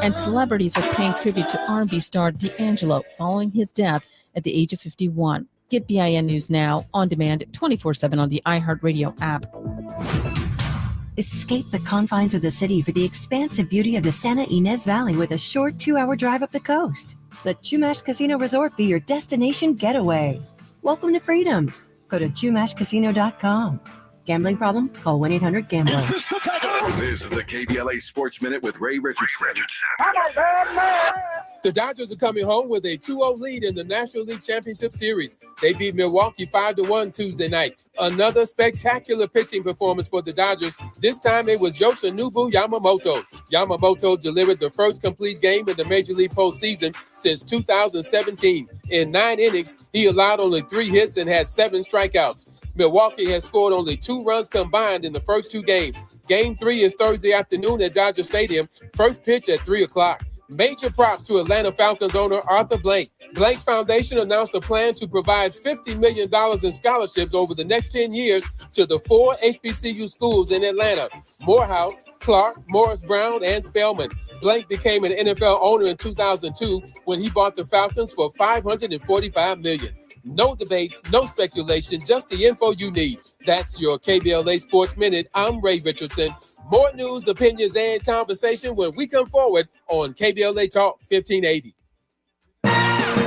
And celebrities are paying tribute to R&B star D'Angelo following his death at the age of 51. Get BIN News Now on demand 24/7 on the iHeartRadio app. Escape the confines of the city for the expansive beauty of the Santa Ynez Valley with a short 2-hour drive up the coast. Let Chumash Casino Resort be your destination getaway. Welcome to freedom. Go to chumashcasino.com. Gambling problem? Call 1-800-GAMBLER. This is the KBLA Sports Minute with Ray Richardson. The Dodgers are coming home with a 2-0 lead in the National League Championship Series. They beat Milwaukee 5-1 Tuesday night. Another spectacular pitching performance for the Dodgers. This time it was Yoshinobu Yamamoto. Yamamoto delivered the first complete game in the Major League postseason since 2017. In 9 innings, he allowed only 3 hits and had 7 strikeouts. Milwaukee has scored only 2 runs combined in the first 2 games. Game 3 is Thursday afternoon at Dodger Stadium. First pitch at 3 o'clock. Major props to Atlanta Falcons owner Arthur Blank. Blank's foundation announced a plan to provide $50 million in scholarships over the next 10 years to the 4 HBCU schools in Atlanta: Morehouse, Clark, Morris Brown, and Spelman. Blank became an NFL owner in 2002 when he bought the Falcons for $545 million. No debates, no speculation, just the info you need. That's your KBLA Sports Minute. I'm Ray Richardson. More news, opinions, and conversation when we come forward on KBLA Talk 1580.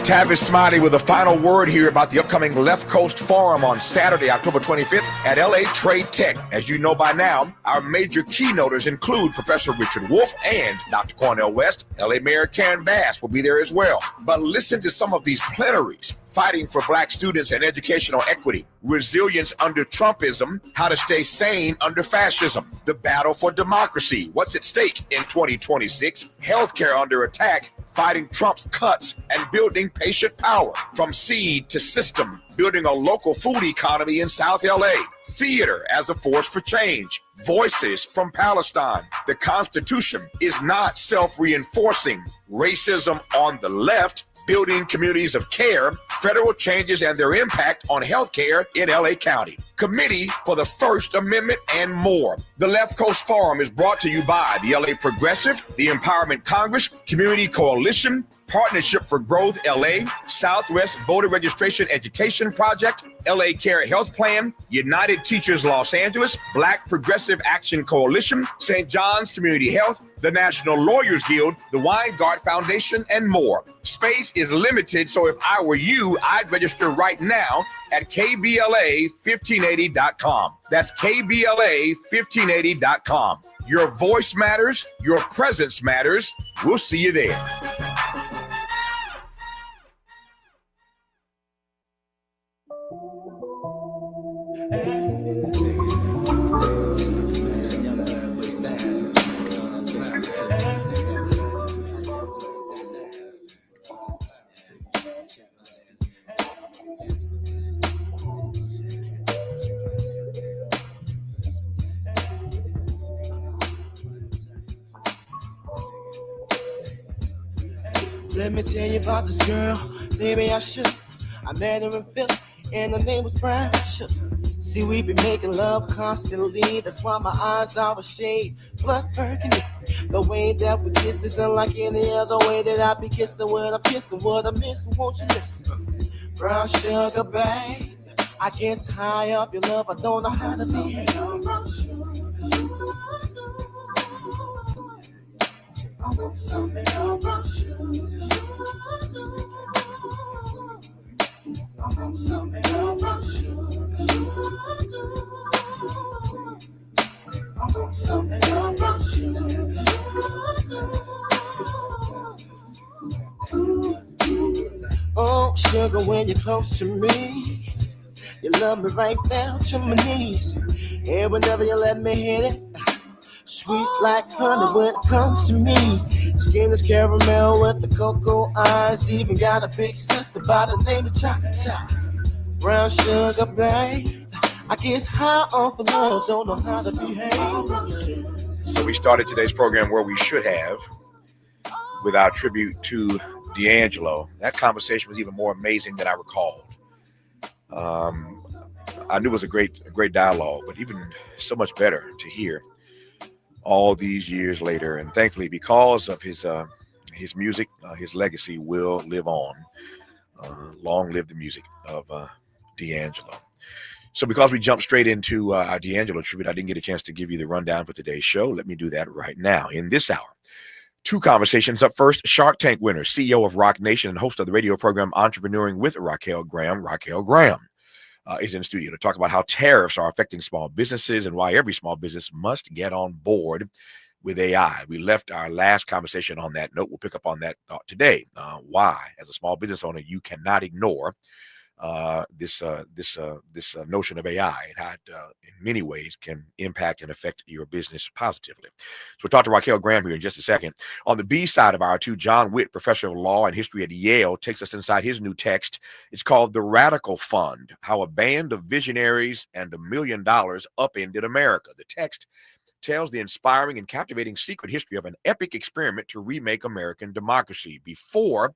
Tavis Smiley with a final word here about the upcoming Left Coast Forum on Saturday, October 25th at LA Trade Tech. As you know by now, our major keynoters include Professor Richard Wolff and Dr. Cornel West. LA Mayor Karen Bass will be there as well. But listen to some of these plenaries: fighting for Black students and educational equity, resilience under Trumpism, how to stay sane under fascism, the battle for democracy, what's at stake in 2026, healthcare under attack, fighting Trump's cuts, and building patient power from seed to system, building a local food economy in South LA, theater as a force for change, voices from Palestine. The Constitution is not self-reinforcing. Racism on the left, building communities of care, federal changes and their impact on healthcare in LA County, Committee for the First Amendment, and more. The Left Coast Forum is brought to you by the LA Progressive, the Empowerment Congress, Community Coalition, Partnership for Growth LA, Southwest Voter Registration Education Project, LA Care Health Plan, United Teachers Los Angeles, Black Progressive Action Coalition, St. John's Community Health, the National Lawyers Guild, the Weingart Foundation, and more. Space is limited, so if I were you, I'd register right now at KBLA1580.com. That's KBLA1580.com. Your voice matters. Your presence matters. We'll see you there. Let me tell you about this girl, maybe I should. I met her in Philly, and her name was Brian. See, we be making love constantly. That's why my eyes are a shade blood burgundy. The way that we kiss isn't like any other way that I be kissing when I'm kissing. What I miss, won't you listen? Brown sugar, babe. I guess high up your love, I don't know how to be. Brown sugar. I want some of your brown sugar. I want some of your brown sugar. I want some of your brown sugar. Oh, sugar, when you're close to me, you love me right down to my knees. And whenever you let me hit it, sweet like honey when it comes to me. Skin is caramel with the cocoa eyes. Even got a big sister by the name of Chocolate Top. Brown sugar, babe. I guess high off of love, don't know how to behave. So we started today's program where we should have, with our tribute to D'Angelo. That conversation was even more amazing than I recalled. I knew it was a great dialogue, but even so much better to hear all these years later. And thankfully, because of his music, his legacy will live on. Long live the music of D'Angelo. So because we jumped straight into our D'Angelo tribute, I didn't get a chance to give you the rundown for today's show. Let me do that right now. In this hour, two conversations. Up first, Shark Tank winner, CEO of Roq Nation and host of the radio program Entrepreneuring with Raquel Graham. Raquel Graham is in the studio to talk about how tariffs are affecting small businesses and why every small business must get on board with AI. We left our last conversation on that note. We'll pick up on that thought today. Why, as a small business owner, you cannot ignore this notion of AI and how it, in many ways, can impact and affect your business positively. So we'll talk to Raquel Graham here in just a second. On the B side of our two, John Witt, professor of law and history at Yale, takes us inside his new text. It's called The Radical Fund: How a Band of Visionaries and $1 Million Upended America. The text tells the inspiring and captivating secret history of an epic experiment to remake American democracy. Before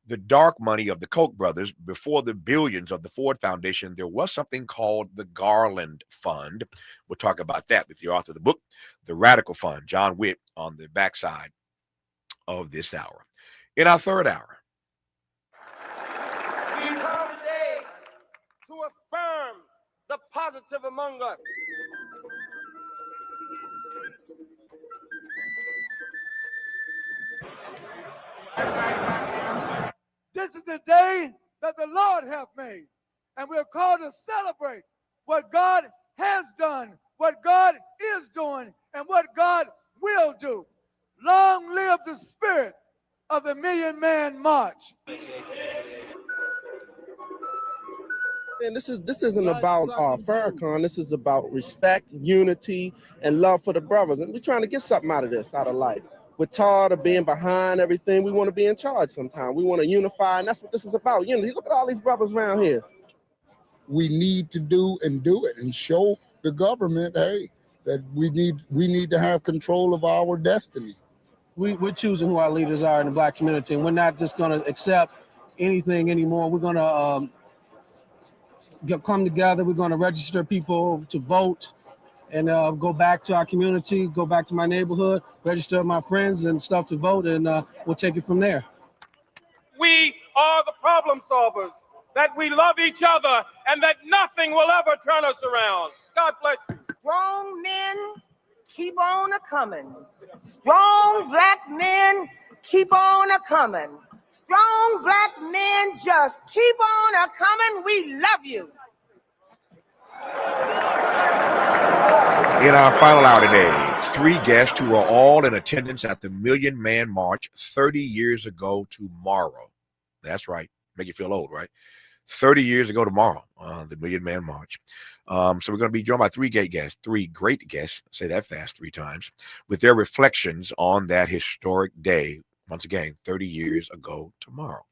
the dark money of the Koch brothers, before the billions of the Ford Foundation, there was something called the Garland Fund. We'll talk about that with the author of the book, The Radical Fund, John Witt, on the backside of this hour. In our third hour, We come today to affirm the positive among us. This is the day that the Lord hath made, and we're called to celebrate what God has done, what God is doing, and what God will do. Long live the spirit of the Million Man March. And this isn't about Farrakhan. This is about respect, unity, and love for the brothers. And we're trying to get something out of life. We're tired of being behind everything. We want to be in charge sometimes. We want to unify, and that's what this is about. Unity. Look at all these brothers around here. We need to do it and show the government, hey, that we need to have control of our destiny. We're choosing who our leaders are in the Black community, and we're not just going to accept anything anymore. We're going to come together. We're going to register people to vote and go back to our community, go back to my neighborhood, register my friends and stuff to vote, and we'll take it from there. We are the problem solvers, that we love each other, and that nothing will ever turn us around. God bless you. Strong men keep on a-coming. Strong black men keep on a-coming. Strong black men just keep on a-coming. We love you. in our final hour today, three guests who are all in attendance at the Million Man March 30 years ago tomorrow. That's right. Make you feel old, right? 30 years ago tomorrow, the Million Man March. So we're going to be joined by three great guests, say that fast 3 times, with their reflections on that historic day. Once again, 30 years ago tomorrow.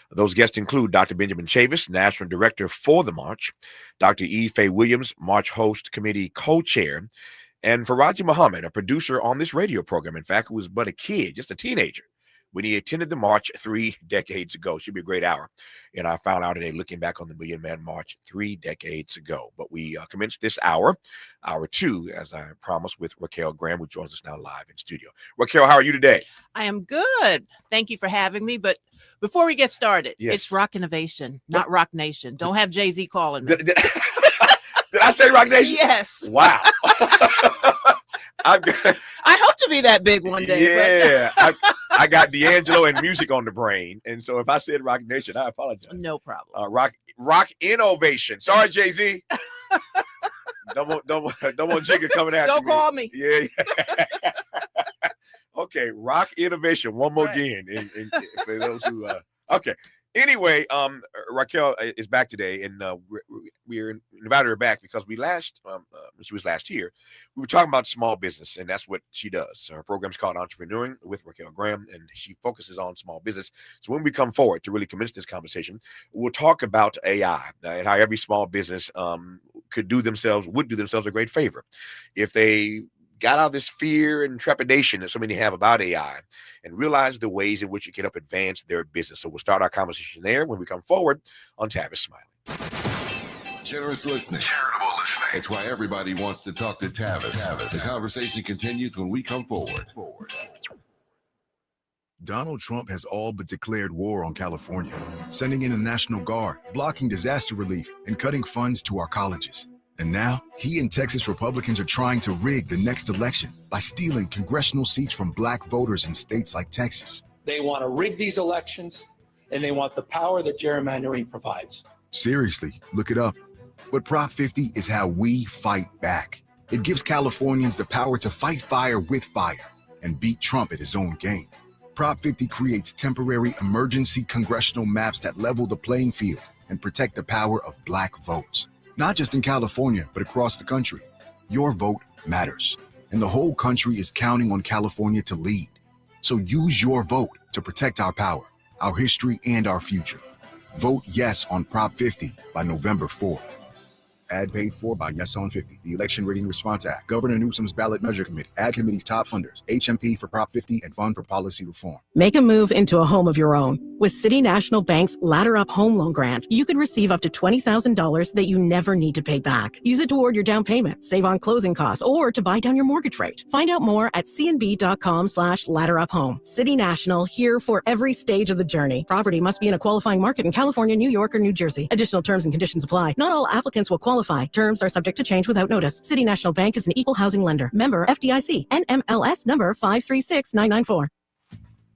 Those guests include Dr. Benjamin Tavis, National Director for the March, Dr. E. Faye Williams, March Host Committee Co-Chair, and Faraji Muhammad, a producer on this radio program, in fact, who was but a kid, just a teenager, when he attended the march 3 decades ago. Should be a great hour. And I found out today, looking back on the Million Man March 3 decades ago. But we commenced this hour 2, as I promised, with Raquel Graham, who joins us now live in studio. Raquel, how are you today? I am good. Thank you for having me. But before we get started, It's Roq Innovation, not Roq Nation. Don't have Jay-Z calling me. Did I say Roq Nation? Yes. Wow. I hope to be that big one day. Yeah. I got D'Angelo and music on the brain. And so if I said Roq Nation, I apologize. No problem. Roq Innovation. Sorry, Jay-Z. Don't want Jigga coming after me. Don't call me. Yeah. Okay, Roq Innovation. One more again. And for those who okay. Anyway, Raquel is back today, and we're invited her back because she was last here. We were talking about small business, and that's what she does. Her program's called Entrepreneuring with Raquel Graham, and she focuses on small business. So when we come forward to really commence this conversation, we'll talk about AI and how every small business would do themselves a great favor if they got out of this fear and trepidation that so many have about AI and realize the ways in which it can help advance their business. So we'll start our conversation there when we come forward on Tavis Smiley. Generous listening, charitable listening, It's why everybody wants to talk to Tavis. The conversation continues when we come forward. Donald Trump has all but declared war on California, sending in the National Guard, blocking disaster relief, and cutting funds to our colleges. And now, he and Texas Republicans are trying to rig the next election by stealing congressional seats from black voters in states like Texas. They want to rig these elections, and they want the power that gerrymandering provides. Seriously, look it up. But Prop 50 is how we fight back. It gives Californians the power to fight fire with fire and beat Trump at his own game. Prop 50 creates temporary emergency congressional maps that level the playing field and protect the power of black votes. Not just in California, but across the country. Your vote matters, and the whole country is counting on California to lead. So use your vote to protect our power, our history, and our future. Vote yes on Prop 50 by November 4th. Ad paid for by Yes on 50, the Election Rating Response Act, Governor Newsom's Ballot Measure Committee, Ad Committee's top funders, HMP for Prop 50, and Fund for Policy Reform. Make a move into a home of your own. With City National Bank's Ladder Up Home Loan Grant, you could receive up to $20,000 that you never need to pay back. Use it toward your down payment, save on closing costs, or to buy down your mortgage rate. Find out more at cnb.com/ladderuphome. City National, here for every stage of the journey. Property must be in a qualifying market in California, New York, or New Jersey. Additional terms and conditions apply. Not all applicants will qualify. Terms are subject to change without notice. City National Bank is an equal housing lender. Member FDIC. NMLS number 536994.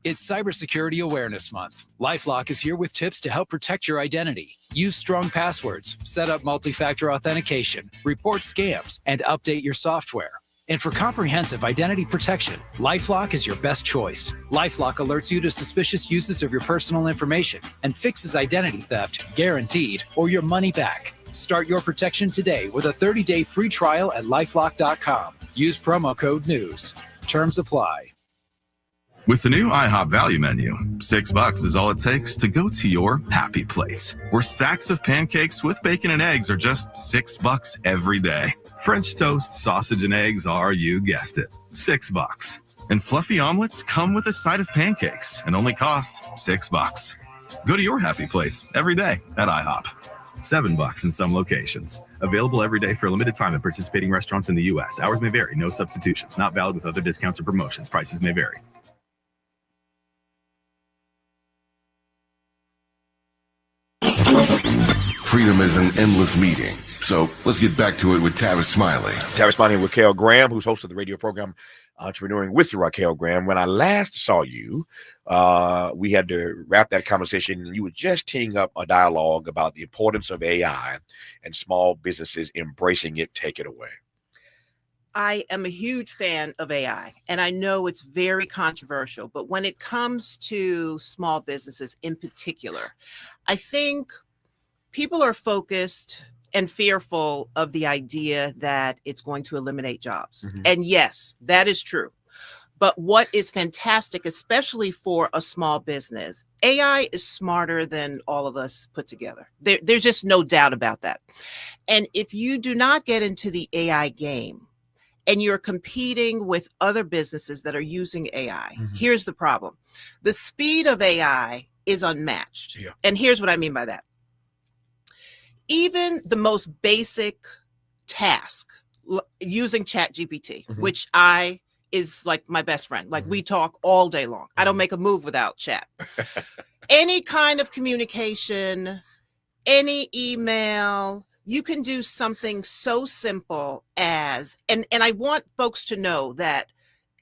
It's Cybersecurity Awareness Month. LifeLock is here with tips to help protect your identity. Use strong passwords, set up multi-factor authentication, report scams, and update your software. And for comprehensive identity protection, LifeLock is your best choice. LifeLock alerts you to suspicious uses of your personal information and fixes identity theft, guaranteed, or your money back. Start your protection today with a 30-day free trial at LifeLock.com. Use promo code NEWS. Terms apply. With the new IHOP value menu, $6 is all it takes to go to your happy place, where stacks of pancakes with bacon and eggs are just $6 every day. French toast, sausage, and eggs are, you guessed it, $6. And fluffy omelets come with a side of pancakes and only cost $6. Go to your happy place every day at IHOP. $7 in some locations. Available every day for a limited time at participating restaurants in the U.S. Hours may vary. No substitutions. Not valid with other discounts or promotions. Prices may vary. Freedom is an endless meeting. So let's get back to it with Tavis Smiley. Tavis Smiley and Raquel Graham, who's host of the radio program Entrepreneuring with Raquel Graham. When I last saw you, we had to wrap that conversation, and you were just teeing up a dialogue about the importance of AI and small businesses embracing it. Take it away. I am a huge fan of AI, and I know it's very controversial, but when it comes to small businesses in particular, I think people are focused and fearful of the idea that it's going to eliminate jobs. Mm-hmm. And yes, that is true. But what is fantastic, especially for a small business, AI is smarter than all of us put together. There's just no doubt about that. And if you do not get into the AI game, and you're competing with other businesses that are using AI, mm-hmm. Here's the problem. The speed of AI is unmatched. Yeah. And here's what I mean by that. Even the most basic task, using ChatGPT, mm-hmm. which is like my best friend. Like, mm-hmm. we talk all day long. Mm-hmm. I don't make a move without chat. Any kind of communication, any email, you can do something so simple as, and I want folks to know that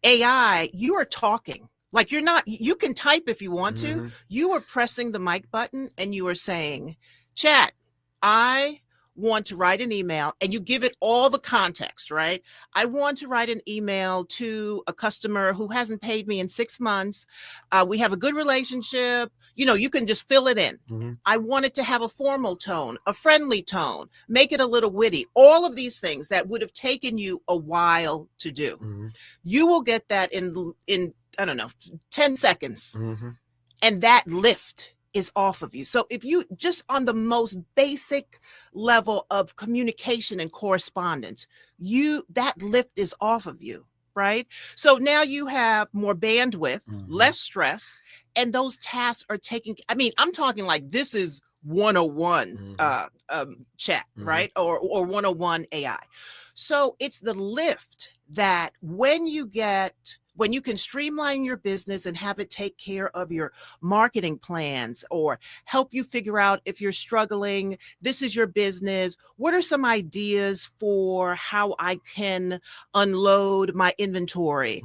AI, you are talking. Like, you can type if you want mm-hmm. to. You are pressing the mic button and you are saying, chat, I want to write an email, and you give it all the context, right? I want to write an email to a customer who hasn't paid me in 6 months. We have a good relationship. You can just fill it in. Mm-hmm. I want it to have a formal tone, a friendly tone, make it a little witty, all of these things that would have taken you a while to do. Mm-hmm. You will get that in I don't know, 10 seconds. Mm-hmm. And that lift is off of you. So if you just on the most basic level of communication and correspondence, that lift is off of you, right? So now you have more bandwidth, mm-hmm. less stress, and those tasks are I'm talking like this is 101 chat, right? Or 101 AI. So it's the lift that when you can streamline your business and have it take care of your marketing plans or help you figure out if you're struggling, this is your business. What are some ideas for how I can unload my inventory?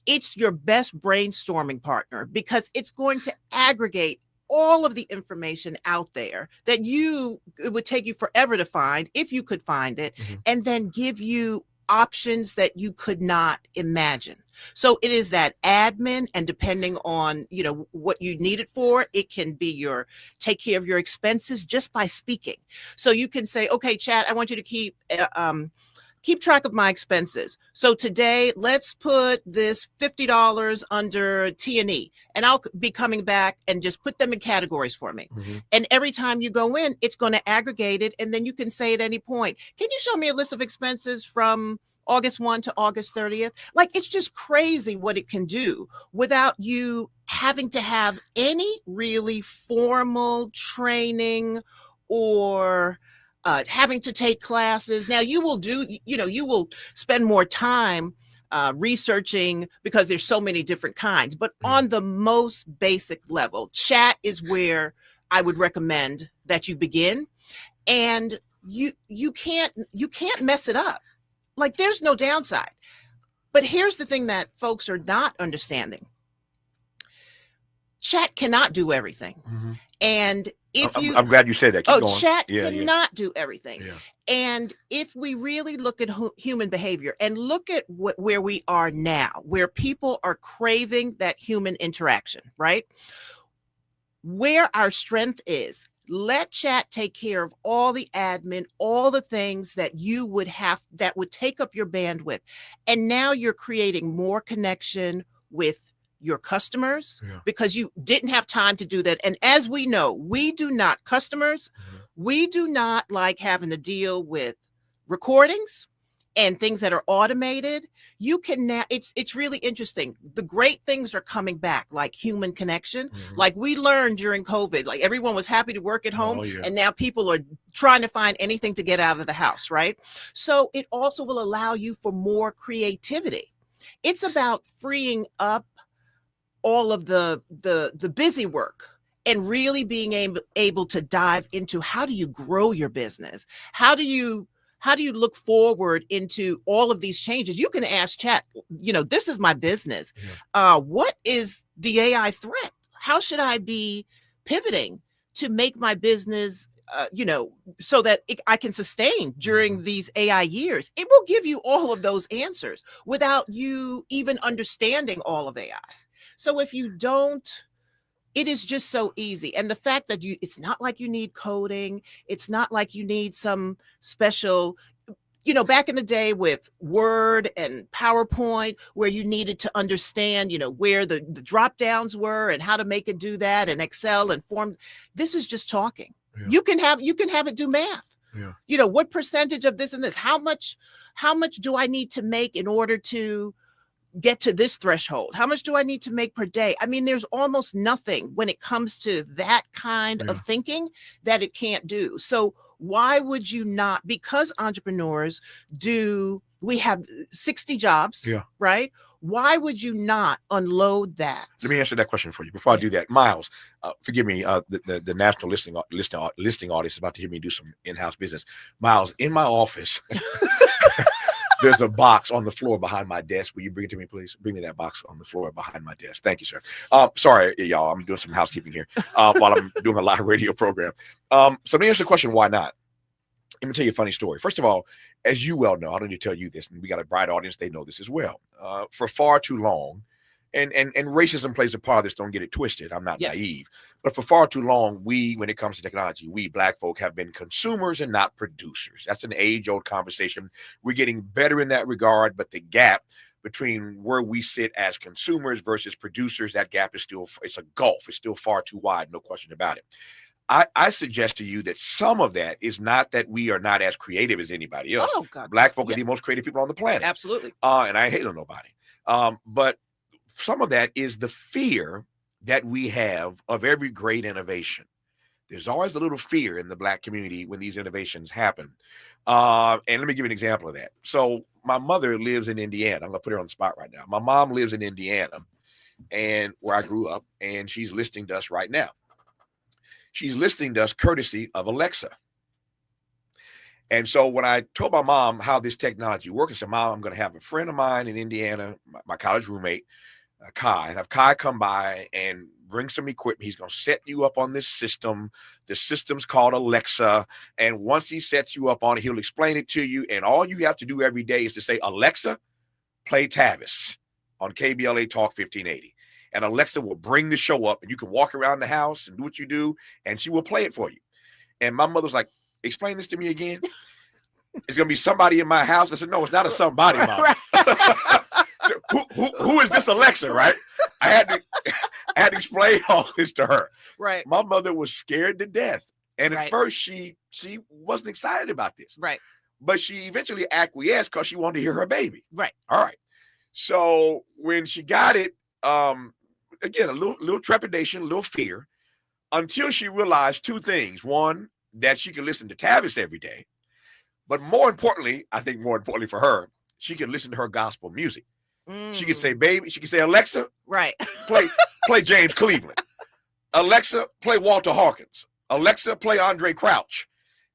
It's your best brainstorming partner because it's going to aggregate all of the information out there that it would take you forever to find if you could find it, and then give you options that you could not imagine. So it is that admin, and depending on, what you need it for, it can be take care of your expenses just by speaking. So you can say, okay, chat, I want you to keep track of my expenses. So today, let's put this $50 under T&E, and I'll be coming back and just put them in categories for me. And every time you go in, it's going to aggregate it. And then you can say at any point, can you show me a list of expenses from August 1 to August 30th? Like, it's just crazy what it can do without you having to have any really formal training or having to take classes. Now you will spend more time researching because there's so many different kinds, but on the most basic level, chat is where I would recommend that you begin. And you can't mess it up. Like, there's no downside. But here's the thing that folks are not understanding. Chat cannot do everything. And I'm glad you said that. Keep going. Chat cannot do everything. And if we really look at human behavior and look at where we are now, where people are craving that human interaction, right? Where our strength is, let chat take care of all the admin, all the things that that would take up your bandwidth. And now you're creating more connection with your customers because you didn't have time to do that. And as we know, we do not like having to deal with recordings and things that are automated. You can now, it's really interesting. The great things are coming back, like human connection. Like we learned during COVID, like everyone was happy to work at home. And now people are trying to find anything to get out of the house, right? So it also will allow you for more creativity. It's about freeing up all of the busy work and really being able to dive into how do you grow your business? How do you look forward into all of these changes? You can ask chat, this is my business. What is the AI threat? How should I be pivoting to make my business, so that I can sustain during these AI years? It will give you all of those answers without you even understanding all of AI. So if you don't, it is just so easy. And the fact that it's not like you need coding. It's not like you need some special, back in the day with Word and PowerPoint, where you needed to understand, where the drop downs were and how to make it do that, and Excel and form. This is just talking. You can have it do math. What percentage of this and this? How much do I need to make in order to get to this threshold? How much do I need to make per day? I mean, there's almost nothing when it comes to that kind of thinking that it can't do. So why would you not? Because entrepreneurs we have 60 jobs, right? Why would you not unload that? Let me answer that question for you. Before I do that, Miles, forgive me, the national listing audience is about to hear me do some in-house business. Miles, in my office, there's a box on the floor behind my desk. Will you bring it to me, please? Bring me that box on the floor behind my desk. Thank you, sir. Sorry, y'all. I'm doing some housekeeping here while I'm doing a live radio program. So let me answer the question, why not? Let me tell you a funny story. First of all, as you well know, I don't need to tell you this, and we got a bright audience, they know this as well. For far too long, and racism plays a part of this, don't get it twisted. I'm not naive. But for far too long, when it comes to technology, we black folk have been consumers and not producers. That's an age-old conversation. We're getting better in that regard, but the gap between where we sit as consumers versus producers, that gap is it's a gulf. It's still far too wide, no question about it. I suggest to you that some of that is not that we are not as creative as anybody else. Oh, God. Black folk are the most creative people on the planet. Absolutely. And I ain't hating on nobody. But some of that is the fear that we have of every great innovation. There's always a little fear in the Black community when these innovations happen. And let me give you an example of that. So my mother lives in Indiana. I'm going to put her on the spot right now. My mom lives in Indiana, and where I grew up, and she's listening to us right now. She's listening to us courtesy of Alexa. And so when I told my mom how this technology works, I said, Mom, I'm going to have a friend of mine in Indiana, my college roommate, Kai, and have Kai come by and bring some equipment. He's going to set you up on this system. The system's called Alexa. And once he sets you up on it, he'll explain it to you. And all you have to do every day is to say, Alexa, play Tavis on KBLA Talk 1580. And Alexa will bring the show up, and you can walk around the house and do what you do, and she will play it for you. And my mother's like, explain this to me again. It's going to be somebody in my house. I said, no, it's not a somebody, Mom. So who is this Alexa, right? I had to explain all this to her. Right. My mother was scared to death. And at Right. first she wasn't excited about this. Right. But she eventually acquiesced because she wanted to hear her baby. Right. All right. So when she got it, again, a little trepidation, a little fear, until she realized two things. One, that she could listen to Tavis every day. But more importantly, I think more importantly for her, she could listen to her gospel music. She could say, baby, she could say, Alexa, right, play James Cleveland. Alexa, play Walter Hawkins. Alexa, play Andre Crouch.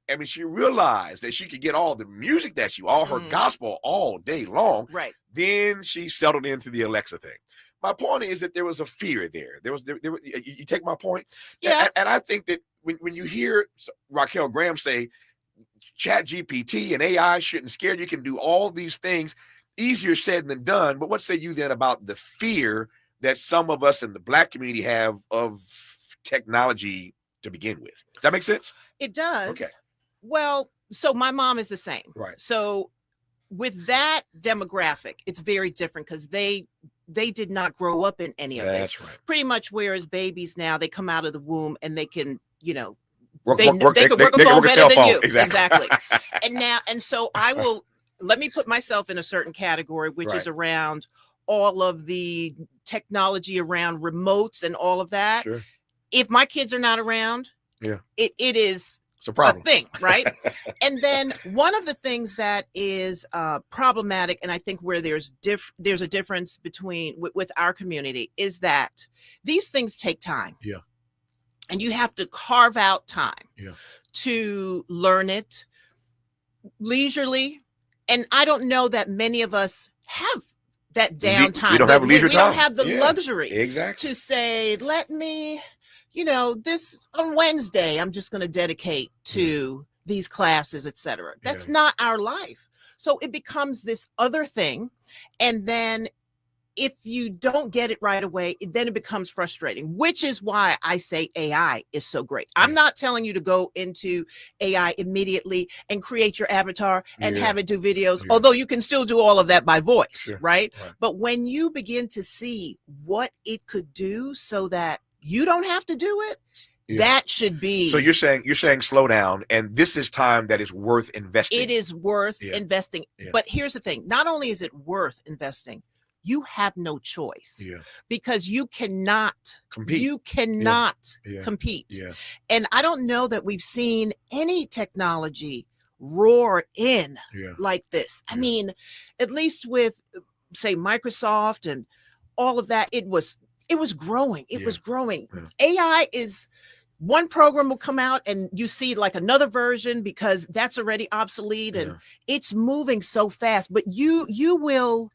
I mean, she realized that she could get all the music all her gospel all day long. Right. Then she settled into the Alexa thing. My point is that there was a fear there. You take my point? Yeah. And I think that when you hear Raquel Graham say Chat GPT and AI shouldn't scare you, can do all these things, easier said than done. But what say you then about the fear that some of us in the Black community have of technology to begin with? Does that make sense? It does. Okay. Well, so my mom is the same. Right. So with that demographic, it's very different because they did not grow up in any of this. That's right. Pretty much, whereas babies now, they come out of the womb and they can, they can a work a phone cell better than phone. you. Exactly. And so I will, let me put myself in a certain category, which is around all of the technology around remotes and all of that. Sure. If my kids are not around, it is it's a problem. thing, right? And then one of the things that is problematic, and I think where there's a difference between with our community, is that these things take time. Yeah. And you have to carve out time to learn it leisurely. And I don't know that many of us have that downtime. We don't have leisure time. We don't have the luxury exactly to say, let me, this on Wednesday, I'm just going to dedicate to these classes, etc. That's not our life. So it becomes this other thing. And then if you don't get it right away, then it becomes frustrating, which is why I say AI is so great. I'm not telling you to go into AI immediately and create your avatar and have it do videos, although you can still do all of that by voice, right? But when you begin to see what it could do so that you don't have to do it, that should be. So you're saying slow down, and this is time that is worth investing. It is worth investing. But here's the thing. Not only is it worth investing, you have no choice because you cannot compete. You cannot compete. And I don't know that we've seen any technology roar in like this. I mean, at least with, say, Microsoft and all of that, it was growing. It was growing. AI is one program will come out and you see like another version because that's already obsolete and it's moving so fast, but you will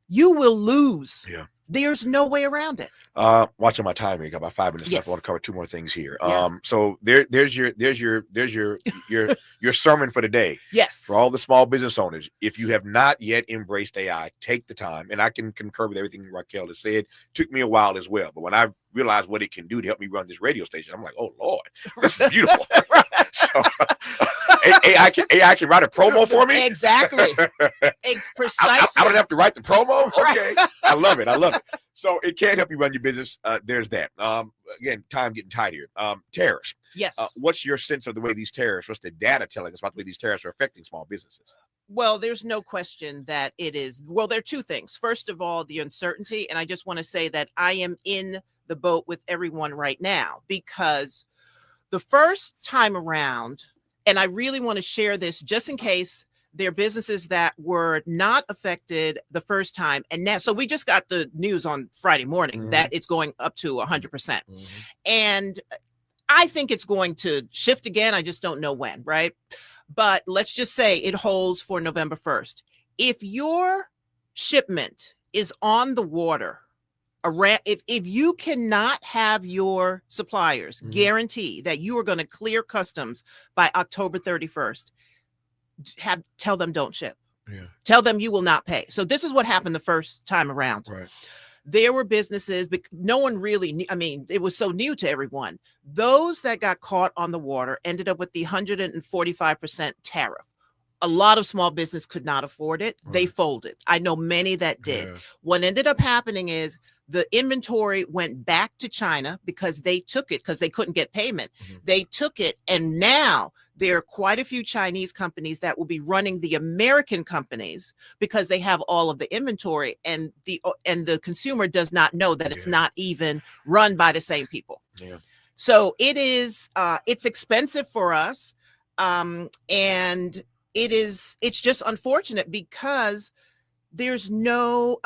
lose. There's no way around it. Watching my time here, got about 5 minutes left. I want to cover two more things here. Yeah. So there's your sermon for the day. Yes. For all the small business owners, if you have not yet embraced AI, take the time. And I can concur with everything Raquel has said. Took me a while as well, but when I realized what it can do to help me run this radio station, I'm like, oh Lord, this is beautiful. So AI can write a promo for me. Exactly. Precisely. I don't have to write the promo. Okay. I love it. So it can help you run your business. There's that. Again, time getting tight here. Tariffs. Yes. What's your sense of the way these tariffs, what's the data telling us about the way these tariffs are affecting small businesses? Well, there's no question that it is. Well, there are two things. First of all, the uncertainty. And I just want to say that I am in the boat with everyone right now because The first time around, and I really want to share this just in case there are businesses that were not affected the first time. And now, so we just got the news on Friday morning that it's going up to 100%. And I think it's going to shift again. I just don't know when, right? But let's just say it holds for November 1st. If your shipment is on the water, if you cannot have your suppliers guarantee that you are going to clear customs by October 31st, tell them don't ship. Tell them you will not pay. So this is what happened the first time around. Right. There were businesses, but no one really knew. I mean, it was so new to everyone. Those that got caught on the water ended up with the 145% tariff. A lot of small business could not afford it. They folded. I know many that did. What ended up happening is the inventory went back to China because they took it because they couldn't get payment. They took it. And now there are quite a few Chinese companies that will be running the American companies because they have all of the inventory, and the consumer does not know that it's not even run by the same people. So it's expensive for us. And it's just unfortunate because there's no,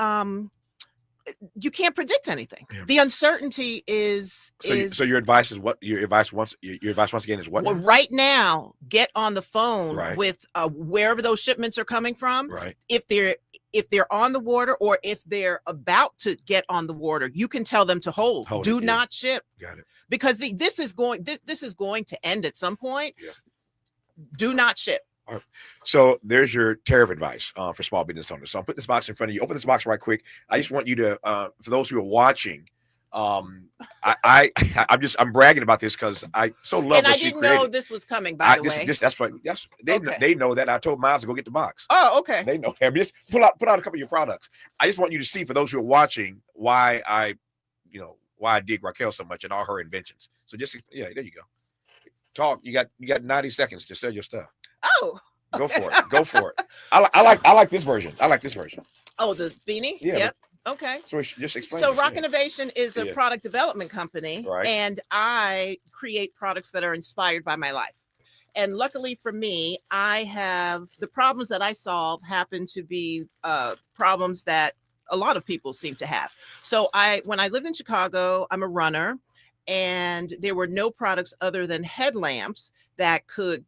you can't predict anything. The uncertainty is. So your advice is what? Your advice once again is what? Well, right now, get on the phone with wherever those shipments are coming from. Right. If they're on the water or if they're about to get on the water, you can tell them to hold. Do not ship. Got it. Because this is going to end at some point. Do not ship. All right. So there's your tariff advice for small business owners. So I'll put this box in front of you. Open this box right quick. I just want you to, for those who are watching, I'm bragging about this because I so love and what I didn't you created. know this was coming. By the way, that's right. Yes, they know that. I told Miles to go get the box. Oh, okay. They know. I mean, just put out a couple of your products. I just want you to see, for those who are watching, why I dig Raquel so much and all her inventions. So there you go. Talk. You got 90 seconds to sell your stuff. Oh, go for it. Go for it. I like this version. Oh, the beanie. Yeah. Yep. Okay. So just explain. So Roq Innovation is a product development company, right, and I create products that are inspired by my life. And luckily for me, I have the problems that I solve happen to be problems that a lot of people seem to have. So when I lived in Chicago, I'm a runner, and there were no products other than headlamps that could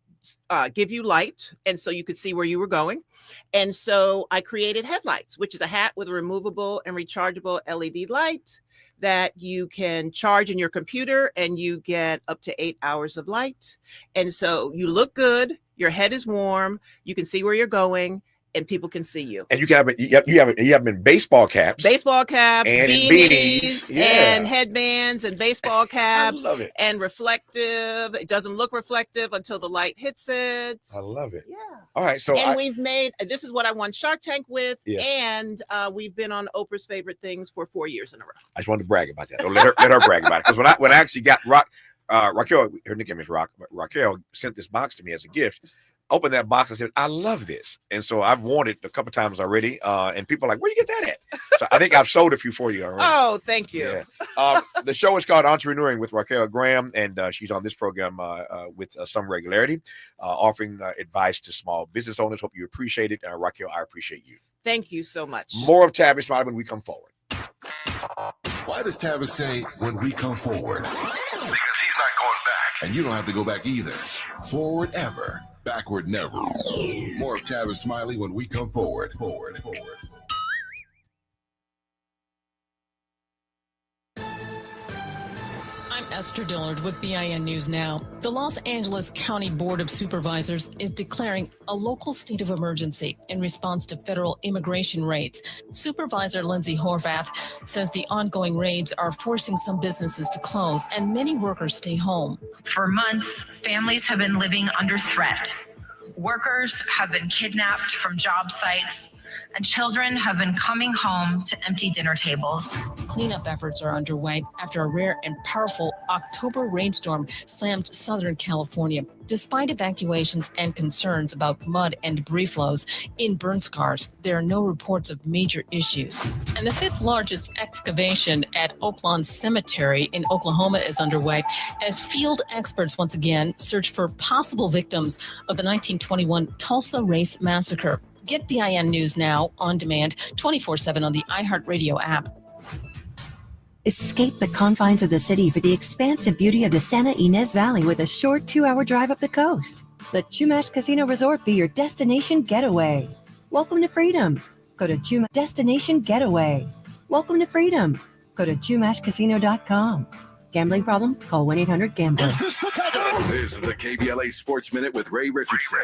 give you light, and so you could see where you were going. And so I created headlights, which is a hat with a removable and rechargeable LED light that you can charge in your computer, and you get up to 8 hours of light. And so you look good, your head is warm, you can see where you're going, and people can see you. And you have them in baseball caps, and beanies, and headbands, and baseball caps. I love it. And reflective. It doesn't look reflective until the light hits it. I love it. Yeah. All right. So we've made, this is what I won Shark Tank with. Yes. And we've been on Oprah's Favorite Things for 4 years in a row. I just wanted to brag about that. Don't let her brag about it. Because when I actually got Raquel, her nickname is Roq. Raquel sent this box to me as a gift. Opened that box and said, I love this. And so I've worn it a couple times already. And people are like, where you get that at? So I think I've sold a few for you already. Oh, thank you. Yeah. The show is called Entrepreneuring with Raquel Graham. And she's on this program with some regularity, offering advice to small business owners. Hope you appreciate it. Raquel, I appreciate you. Thank you so much. More of Tavis Smiley when we come forward. Why does Tavis say when we come forward? Because he's not going back. And you don't have to go back either. Forward ever. Backward never. More of Tavis Smiley when we come forward. I'm Esther Dillard with BIN News Now. The Los Angeles County Board of Supervisors is declaring a local state of emergency in response to federal immigration raids. Supervisor Lindsay Horvath says the ongoing raids are forcing some businesses to close and many workers stay home. For months, families have been living under threat. Workers have been kidnapped from job sites. and children have been coming home to empty dinner tables. Cleanup efforts are underway after a rare and powerful October rainstorm slammed Southern California. Despite evacuations and concerns about mud and debris flows in burn scars, there are no reports of major issues. And the fifth largest excavation at Oaklawn Cemetery in Oklahoma is underway as field experts once again search for possible victims of the 1921 Tulsa Race Massacre. Get BIN News now on demand 24/7 on the iHeartRadio app. Escape the confines of the city for the expansive beauty of the Santa Ynez Valley with a short 2-hour drive up the coast. Let Chumash Casino Resort be your destination getaway. Welcome to freedom. Go to Chumash Destination Getaway. Welcome to freedom. Go to chumashcasino.com. Gambling problem? Call 1-800-GAMBLER. This is the KBLA Sports Minute with Ray Richardson.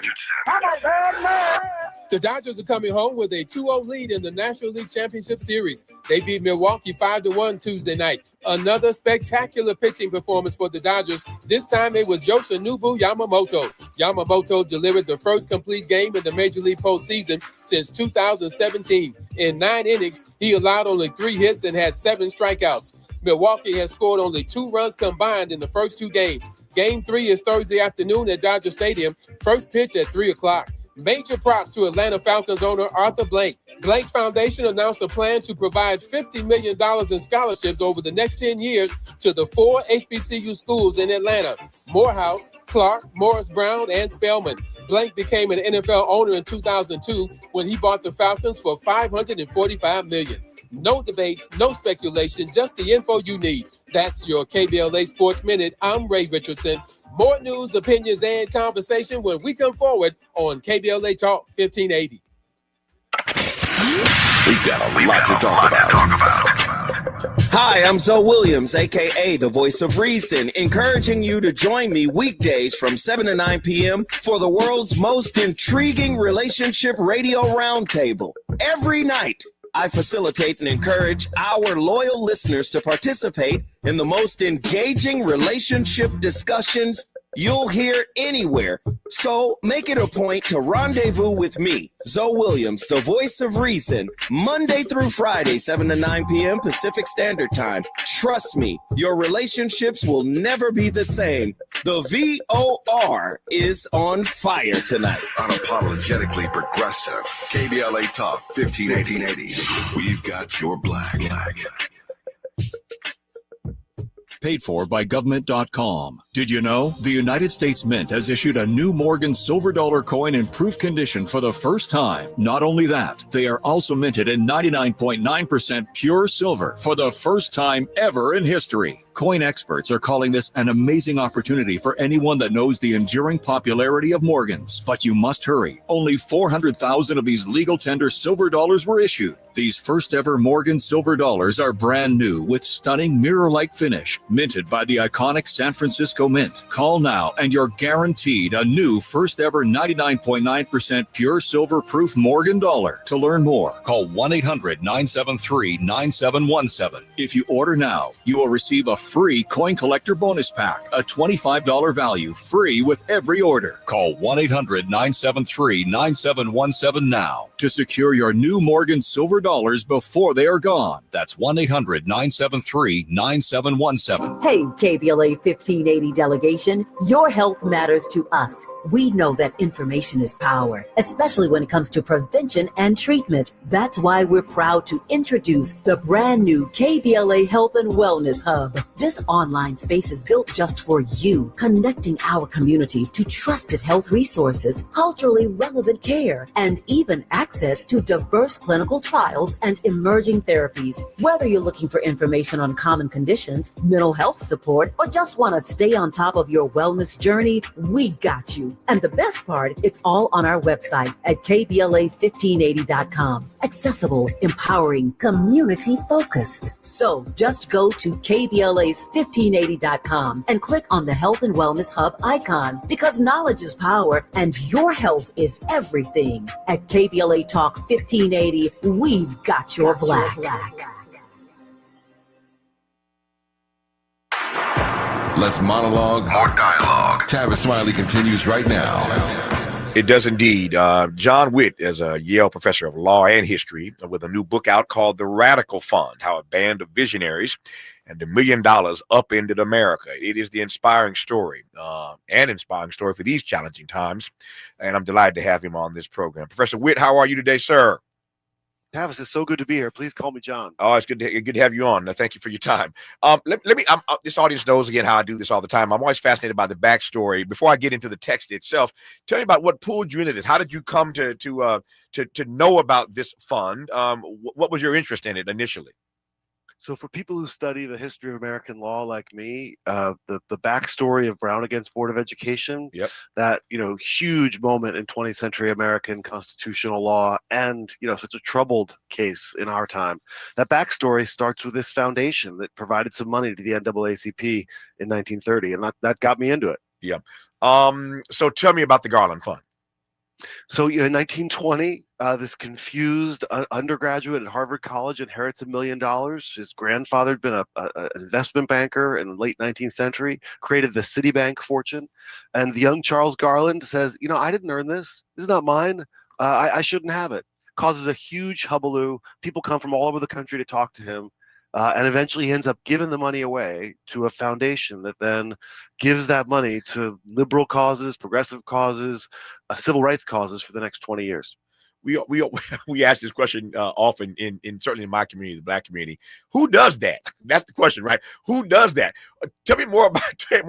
The Dodgers are coming home with a 2-0 lead in the National League Championship Series. They beat Milwaukee 5-1 Tuesday night. Another spectacular pitching performance for the Dodgers. This time it was Yoshinobu Yamamoto. Yamamoto delivered the first complete game in the Major League postseason since 2017. In 9 innings, he allowed only 3 hits and had 7 strikeouts. Milwaukee has scored only 2 runs combined in the first 2 games. Game 3 is Thursday afternoon at Dodger Stadium. First pitch at 3 o'clock. Major props to Atlanta Falcons owner Arthur Blank. Blank's foundation announced a plan to provide $50 million in scholarships over the next 10 years to the 4 HBCU schools in Atlanta: Morehouse, Clark, Morris Brown, and Spelman. Blank became an NFL owner in 2002 when he bought the Falcons for $545 million. No debates, no speculation, just the info you need. That's your KBLA Sports Minute. I'm Ray Richardson. More news, opinions, and conversation when we come forward on KBLA Talk 1580. We've got a lot to talk about. Hi, I'm Zoe Williams, a.k.a. the Voice of Reason, encouraging you to join me weekdays from 7 to 9 p.m. for the world's most intriguing relationship radio roundtable. Every night, I facilitate and encourage our loyal listeners to participate in the most engaging relationship discussions you'll hear anywhere. So make it a point to rendezvous with me, Zoe Williams, the Voice of Reason, Monday through Friday, 7 to 9 p.m. Pacific Standard Time. Trust me, your relationships will never be the same. The VOR is on fire tonight. Unapologetically progressive. KBLA Talk 1580. We've got your black. Paid for by government.com. Did you know the United States Mint has issued a new Morgan silver dollar coin in proof condition for the first time? Not only that, they are also minted in 99.9% pure silver for the first time ever in history. Coin experts are calling this an amazing opportunity for anyone that knows the enduring popularity of Morgans. But you must hurry. Only 400,000 of these legal tender silver dollars were issued. These first ever Morgan silver dollars are brand new with stunning mirror-like finish, minted by the iconic San Francisco Mint. Call now and you're guaranteed a new first ever 99.9% pure silver proof Morgan dollar. To learn more, call 1-800-973-9717. If you order now, you will receive a free coin collector bonus pack, a $25 value, free with every order. Call 1-800-973-9717 now to secure your new Morgan silver dollars before they are gone. That's 1-800-973-9717. Hey, KBLA 1580 delegation, your health matters to us. We know that information is power, especially when it comes to prevention and treatment. That's why we're proud to introduce the brand new KBLA Health and Wellness Hub. This online space is built just for you, connecting our community to trusted health resources, culturally relevant care, and even access to diverse clinical trials and emerging therapies. Whether you're looking for information on common conditions, mental health support, or just want to stay on top of your wellness journey, we got you. And the best part, it's all on our website at KBLA1580.com. Accessible, empowering, community-focused. So just go to KBLA1580.com and click on the Health and Wellness Hub icon, because knowledge is power and your health is everything. At KBLA Talk 1580, we've got your black. Less monologue, more dialogue. Tavis Smiley continues right now. It does indeed. John Witt is a Yale professor of law and history with a new book out called The Radical Fund, How a Band of Visionaries and the $1 Million Upended America. It is the inspiring story, for these challenging times. And I'm delighted to have him on this program. Professor Witt, how are you today, sir? Tavis, it's so good to be here. Please call me John. Oh, it's good to have you on. Thank you for your time. Let me. This audience knows again how I do this all the time. I'm always fascinated by the backstory. Before I get into the text itself, tell me about what pulled you into this. How did you come to know about this fund? What was your interest in it initially? So for people who study the history of American law like me, the backstory of Brown against Board of Education, that huge moment in 20th century American constitutional law, and such a troubled case in our time, that backstory starts with this foundation that provided some money to the NAACP in 1930, and that got me into it. Yeah. So tell me about the Garland Fund. So in 1920, this confused undergraduate at Harvard College inherits $1 million. His grandfather had been an investment banker in the late 19th century, created the Citibank fortune. And the young Charles Garland says, I didn't earn this. This is not mine. I shouldn't have it. Causes a huge hullabaloo. People come from all over the country to talk to him. And eventually he ends up giving the money away to a foundation that then gives that money to liberal causes, progressive causes, civil rights causes for the next 20 years. We ask this question often in certainly in my community, the Black community. Who does that? That's the question, right? Who does that? Tell me more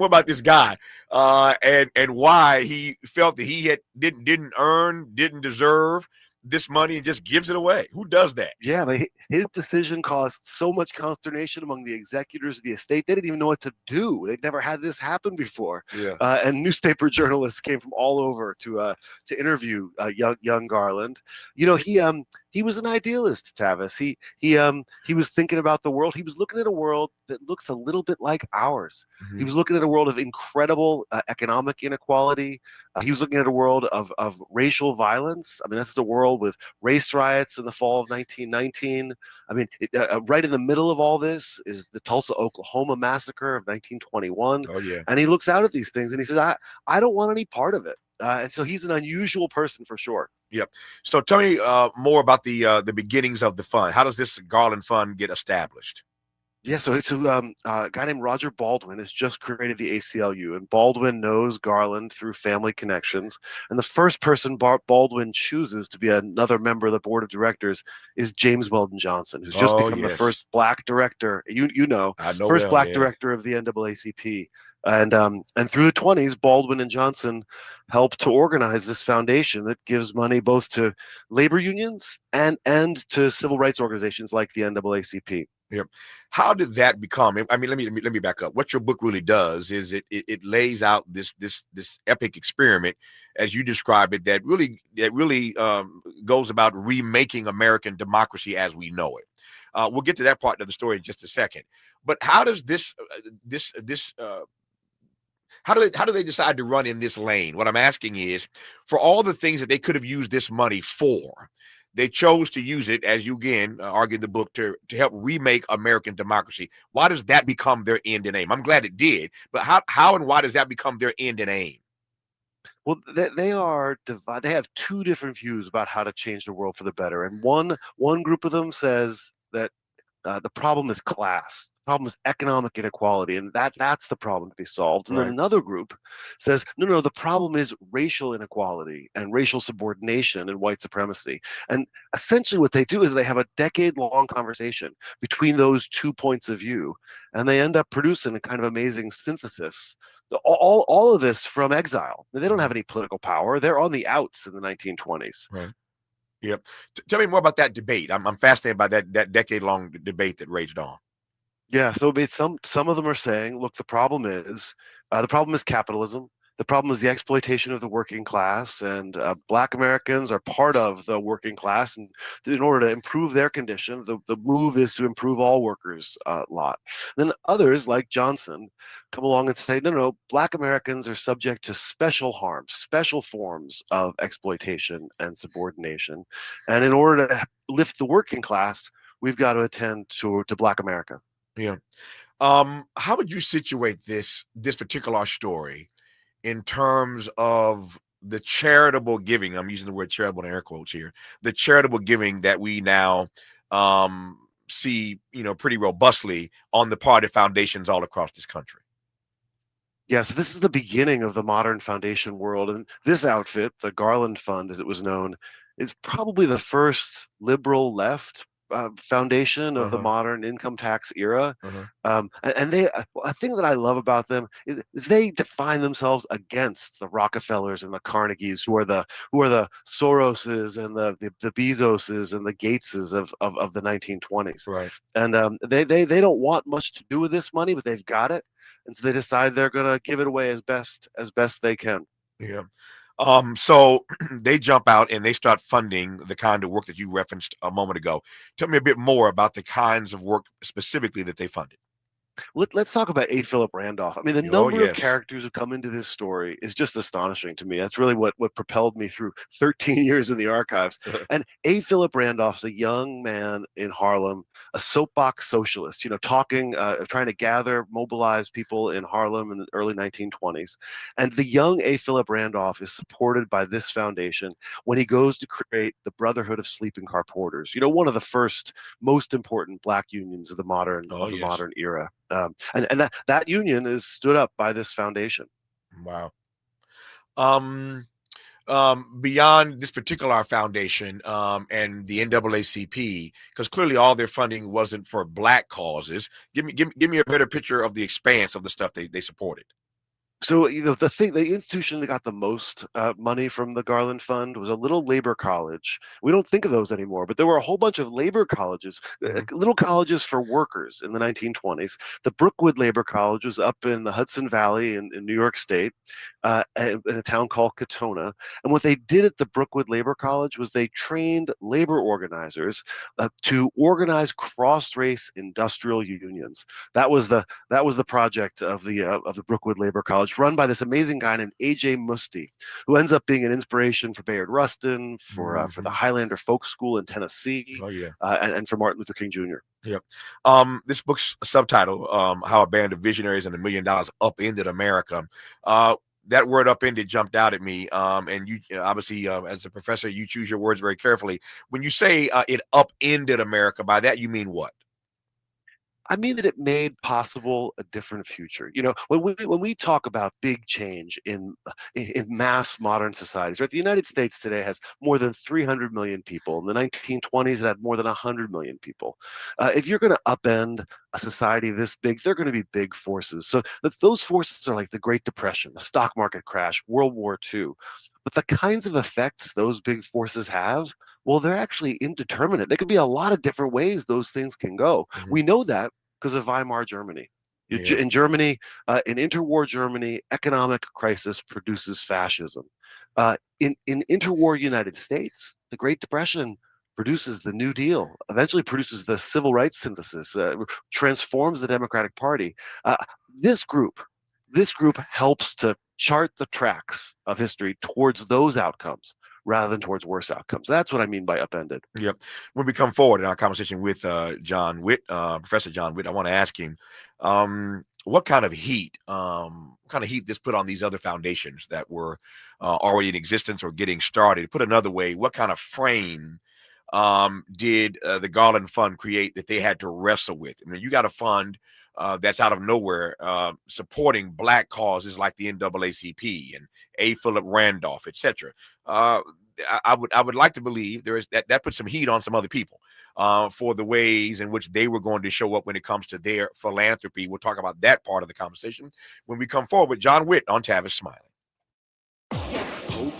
about this guy and why he felt that he didn't earn, didn't deserve this money and just gives it away. Who does that? Yeah, but his decision caused so much consternation among the executors of the estate. They didn't even know what to do. They'd never had this happen before. Yeah. And newspaper journalists came from all over to interview young Garland. He was an idealist, Tavis. He was thinking about the world. He was looking at a world that looks a little bit like ours. Mm-hmm. He was looking at a world of incredible economic inequality. He was looking at a world of racial violence. I mean, that's the world with race riots in the fall of 1919. I mean, right in the middle of all this is the Tulsa, Oklahoma massacre of 1921. Oh, yeah. And he looks out at these things and he says, I don't want any part of it. And so he's an unusual person for sure. Yep. So tell me more about the beginnings of the fund. How does this Garland Fund get established? Yeah, so a guy named Roger Baldwin has just created the ACLU, and Baldwin knows Garland through family connections. And the first person Baldwin chooses to be another member of the board of directors is James Weldon Johnson, who's just become the first Black director. First Black director of the NAACP. And through the 20s, Baldwin and Johnson helped to organize this foundation that gives money both to labor unions and to civil rights organizations like the NAACP. Yep. How did that become? I mean, let me back up. What your book really does is it lays out this epic experiment, as you describe it, that really goes about remaking American democracy as we know it. We'll get to that part of the story in just a second. But how does how do they decide to run in this lane? What I'm asking is, for all the things that they could have used this money for, they chose to use it, as you again argued the book, to help remake American democracy. Why does that become their end and aim? I'm glad it did, but how and why does that become their end and aim? Well, they are divided. They have two different views about how to change the world for the better. And one group of them says that the problem is class. The problem is economic inequality, and that's the problem to be solved. And then another group says, no, the problem is racial inequality and racial subordination and white supremacy. And essentially what they do is they have a decade-long conversation between those 2 points of view, and they end up producing a kind of amazing synthesis. All of this from exile. They don't have any political power. They're on the outs in the 1920s. Right. Yep. Tell me more about that debate. I'm fascinated by that decade-long debate that raged on. Yeah, so some of them are saying, look, the problem is capitalism. The problem is the exploitation of the working class, and Black Americans are part of the working class. And in order to improve their condition, the move is to improve all workers' lot. Then others, like Johnson, come along and say, no, Black Americans are subject to special harms, special forms of exploitation and subordination. And in order to lift the working class, we've got to attend to Black America. Yeah. How would you situate this particular story in terms of the charitable giving, I'm using the word charitable in air quotes here, the charitable giving that we now see, pretty robustly on the part of foundations all across this country. Yes, this is the beginning of the modern foundation world. And this outfit, the Garland Fund, as it was known, is probably the first liberal left foundation of the modern income tax era. And they, a thing that I love about them is they define themselves against the Rockefellers and the Carnegies, who are the Soroses and the Bezoses and the Gateses of the 1920s. Right. And they don't want much to do with this money, but they've got it. And so they decide they're going to give it away as best they can. Yeah. So they jump out and they start funding the kind of work that you referenced a moment ago. Tell me a bit more about the kinds of work specifically that they funded. Let's talk about A. Philip Randolph. I mean, the number of characters who come into this story is just astonishing to me. That's really what propelled me through 13 years in the archives. And A. Philip Randolph's a young man in Harlem, a soapbox socialist, talking, trying to mobilize people in Harlem in the early 1920s. And the young A. Philip Randolph is supported by this foundation when he goes to create the Brotherhood of Sleeping Car Porters, one of the first most important black unions of the modern era. And that union is stood up by this foundation. Wow. Beyond this particular foundation and the NAACP, because clearly all their funding wasn't for black causes. Give me a better picture of the expanse of the stuff they supported. So, the institution that got the most money from the Garland Fund was a little labor college. We don't think of those anymore, but there were a whole bunch of labor colleges, little colleges for workers in the 1920s. The Brookwood Labor College was up in the Hudson Valley in New York State, in a town called Katona. And what they did at the Brookwood Labor College was they trained labor organizers to organize cross-race industrial unions. That was the project of the Brookwood Labor College, run by this amazing guy named A.J. Musti, who ends up being an inspiration for Bayard Rustin, for the Highlander Folk School in Tennessee, and for Martin Luther King Jr. Yep. This book's subtitle, How a Band of Visionaries and $1 Million Upended America. That word upended jumped out at me. And you obviously, as a professor, you choose your words very carefully. When you say it upended America, by that you mean what? I mean that it made possible a different future. When we talk about big change in mass modern societies, right? The United States today has more than 300 million people. In the 1920s, it had more than 100 million people. If you're going to upend a society this big, they're going to be big forces. So those forces are like the Great Depression, the stock market crash, World War II. But the kinds of effects those big forces have, well, they're actually indeterminate. There could be a lot of different ways those things can go. We know that because of Weimar Germany. In Germany, in interwar Germany, economic crisis produces fascism. In interwar United States, the Great Depression produces the New Deal, eventually produces the civil rights synthesis, transforms the Democratic Party. This group helps to chart the tracks of history towards those outcomes, rather than towards worse outcomes. That's what I mean by upended. Yep. When we come forward in our conversation with John Witt, Professor John Witt, I want to ask him what kind of heat this put on these other foundations that were already in existence or getting started. Put another way, what kind of frame did the Garland Fund create that they had to wrestle with? I mean, you got a fund that's out of nowhere supporting black causes like the NAACP and A. Philip Randolph, etc. I would like to believe there is that put some heat on some other people for the ways in which they were going to show up when it comes to their philanthropy. We'll talk about that part of the conversation when we come forward with John Witt on Tavis Smiley. Hope,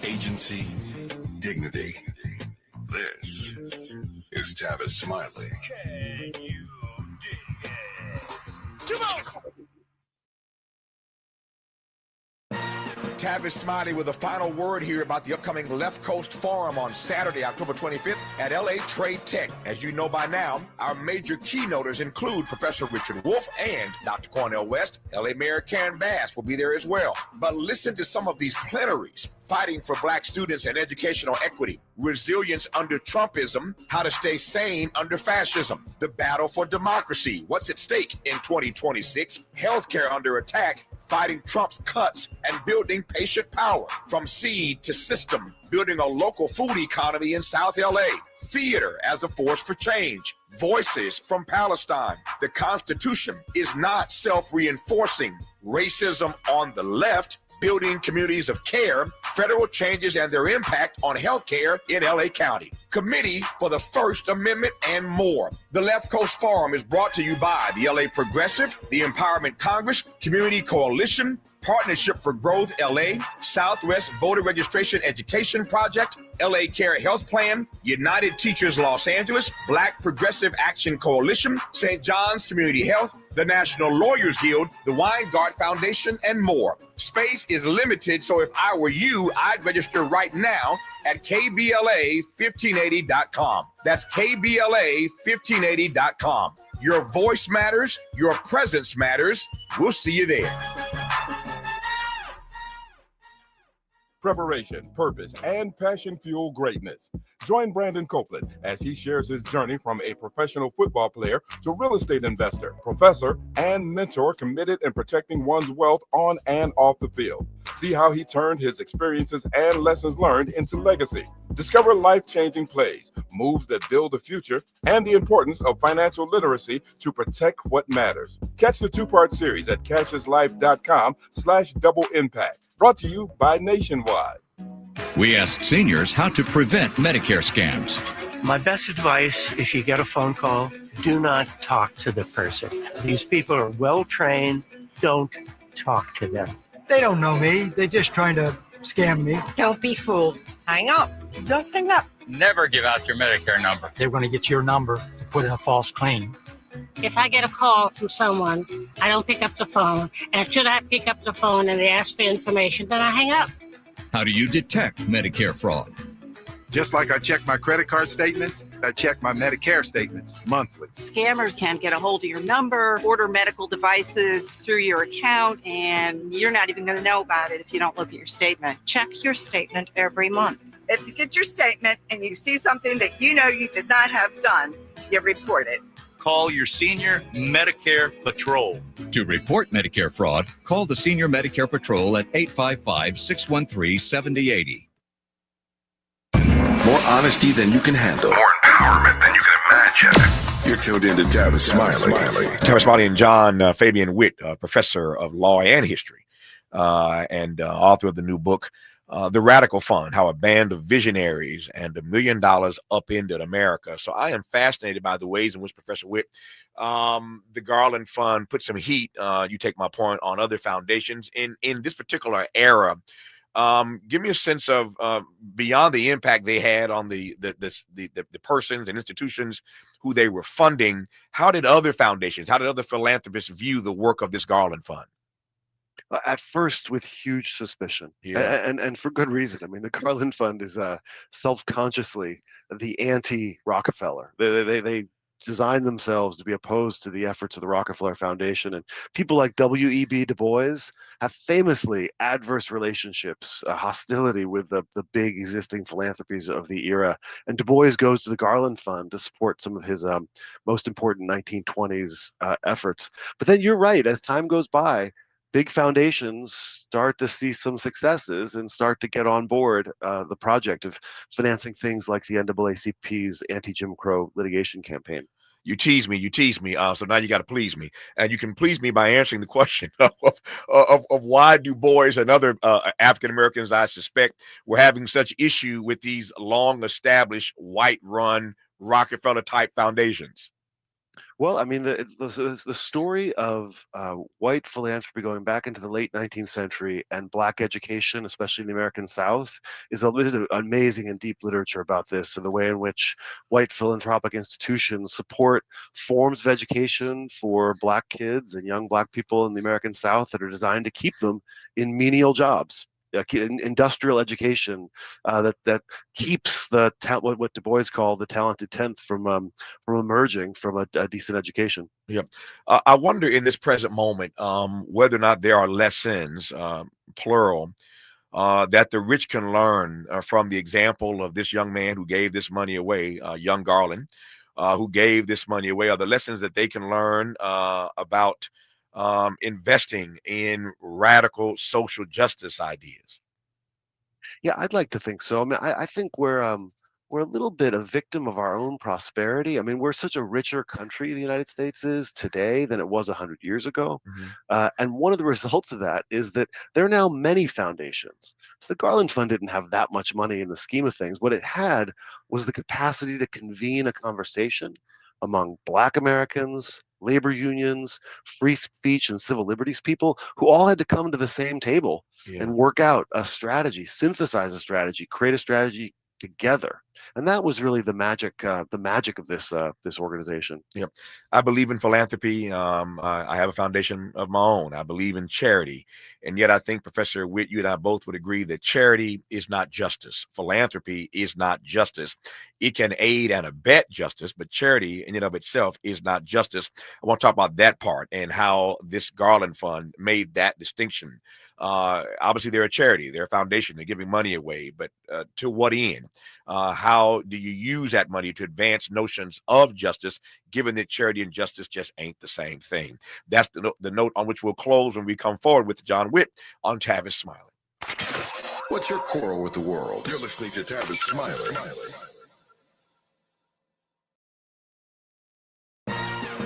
agency, dignity. This is Tavis Smiley. Can you dig it? Tavis Smiley with a final word here about the upcoming Left Coast Forum on Saturday, October 25th at LA Trade Tech. As you know by now, our major keynoters include Professor Richard Wolff and Dr. Cornel West. LA Mayor Karen Bass will be there as well. But listen to some of these plenaries: fighting for black students and educational equity, resilience under Trumpism, how to stay sane under fascism, the battle for democracy, what's at stake in 2026, healthcare under attack, fighting Trump's cuts, and building patient power from seed to system, building a local food economy in South LA. Theater as a force for change. Voices from Palestine. The Constitution is not self-reinforcing. Racism on the left. Building communities of care, federal changes and their impact on healthcare in LA County. Committee for the First Amendment and more. The Left Coast Forum is brought to you by the LA Progressive, the Empowerment Congress, Community Coalition, Partnership for Growth LA, Southwest Voter Registration Education Project, LA Care Health Plan, United Teachers Los Angeles, Black Progressive Action Coalition, St. John's Community Health, the National Lawyers Guild, the Weingart Foundation, and more. Space is limited, so if I were you, I'd register right now at KBLA1580.com. That's KBLA1580.com. Your voice matters. Your presence matters. We'll see you there. Preparation, purpose, and passion fuel greatness. Join Brandon Copeland as he shares his journey from a professional football player to real estate investor, professor, and mentor committed in protecting one's wealth on and off the field. See how he turned his experiences and lessons learned into legacy. Discover life-changing plays, moves that build the future, and the importance of financial literacy to protect what matters. Catch the two-part series at casheslife.com/double impact. Brought to you by Nationwide. We asked seniors how to prevent Medicare scams. My best advice, if you get a phone call, do not talk to the person. These people are well-trained. Don't talk to them. They don't know me. They're just trying to scam me. Don't be fooled. Hang up. Just hang up. Never give out your Medicare number. They're going to get your number to put in a false claim. If I get a call from someone, I don't pick up the phone. And should I pick up the phone and they ask for information, then I hang up. How do you detect Medicare fraud? Just like I check my credit card statements, I check my Medicare statements monthly. Scammers can get a hold of your number, order medical devices through your account, and you're not even going to know about it if you don't look at your statement. Check your statement every month. If you get your statement and you see something that you know you did not have done, you report it. Call your senior Medicare Patrol. To report Medicare fraud, call the Senior Medicare Patrol at 855-613-7080. More honesty than you can handle. More empowerment than you can imagine. You're tuned in to Tavis Smiley. Tavis Smiley and John Fabian Witt, professor of law and history, and author of the new book, The Radical Fund, How a Band of Visionaries and $1 Million Upended America. So I am fascinated by the ways in which Professor Witt, the Garland Fund, put some heat, you take my point, on other foundations in this particular era. Give me a sense of beyond the impact they had on the persons and institutions who they were funding. How did other foundations, how did other philanthropists view the work of this Garland Fund? At first, with huge suspicion, and for good reason. I mean, the Garland Fund is self-consciously the anti-Rockefeller. They designed themselves to be opposed to the efforts of the Rockefeller Foundation, and people like W.E.B. Du Bois have famously adverse relationships, hostility with the big existing philanthropies of the era. And Du Bois goes to the Garland Fund to support some of his most important 1920s efforts. But then you're right, as time goes by, big foundations start to see some successes and start to get on board the project of financing things like the NAACP's anti-Jim Crow litigation campaign. You tease me. So now you got to please me. And you can please me by answering the question of why Du Bois and other African-Americans, I suspect, were having such issue with these long-established, white-run, Rockefeller-type foundations. Well, I mean, the story of white philanthropy going back into the late 19th century and Black education, especially in the American South, there's an amazing and deep literature about this and the way in which white philanthropic institutions support forms of education for Black kids and young Black people in the American South that are designed to keep them in menial jobs. Industrial education that keeps the what Du Bois called the talented tenth from emerging from a decent education. Yeah, I wonder in this present moment whether or not there are lessons, plural, that the rich can learn from the example of this young man who gave this money away, young Garland, who gave this money away. Are the lessons that they can learn about investing in radical social justice ideas? Yeah, I'd like to think so. I mean, I think we're a little bit a victim of our own prosperity. I mean, we're such a richer country, the United States is today, than it was 100 years ago. And one of the results of that is that there are now many foundations. The Garland Fund didn't have that much money in the scheme of things. What it had was the capacity to convene a conversation among Black Americans, labor unions, free speech and civil liberties people who all had to come to the same table and work out a strategy, synthesize a strategy, create a strategy together. And that was really the magic of this organization. Yep. I believe in philanthropy. I have a foundation of my own. I believe in charity. And yet I think, Professor Witt, you and I both would agree that charity is not justice. Philanthropy is not justice. It can aid and abet justice, but charity in and of itself is not justice. I want to talk about that part and how this Garland Fund made that distinction. Obviously, they're a charity, they're a foundation, they're giving money away, but to what end? How do you use that money to advance notions of justice, given that charity and justice just ain't the same thing? That's the note on which we'll close when we come forward with John Witt on Tavis Smiley. What's your quarrel with the world? You're listening to Tavis Smiley.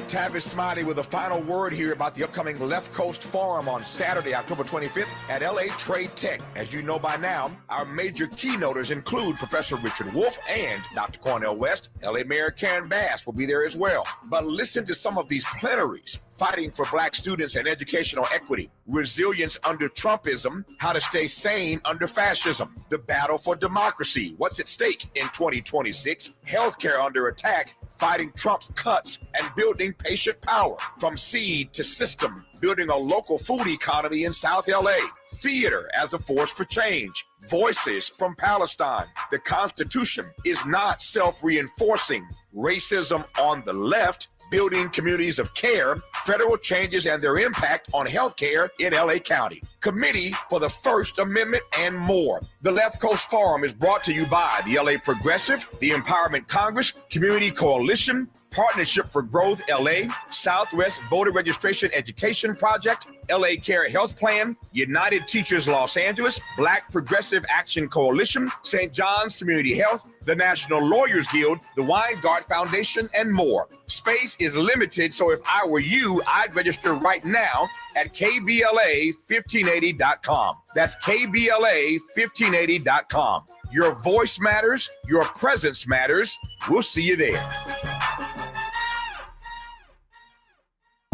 Tavis Smiley with a final word here about the upcoming Left Coast Forum on Saturday, October 25th at LA Trade Tech. As you know by now, our major keynoters include Professor Richard Wolff and Dr. Cornel West. LA Mayor Karen Bass will be there as well. But listen to some of these plenaries: fighting for Black students and educational equity, resilience under Trumpism, how to stay sane under fascism, the battle for democracy, what's at stake in 2026, healthcare under attack, fighting Trump's cuts, and building patient power from seed to system, building a local food economy in South LA, theater as a force for change, voices from Palestine. The Constitution is not self-reinforcing. Racism on the left, building communities of care, federal changes and their impact on healthcare in LA County, Committee for the First Amendment, and more. The Left Coast Forum is brought to you by the LA Progressive, the Empowerment Congress, Community Coalition, Partnership for Growth LA, Southwest Voter Registration Education Project, LA Care Health Plan, United Teachers Los Angeles, Black Progressive Action Coalition, St. John's Community Health, the National Lawyers Guild, the Weingart Foundation, and more. Space is limited, so if I were you, I'd register right now at KBLA1580.com. That's KBLA1580.com. Your voice matters. Your presence matters. We'll see you there.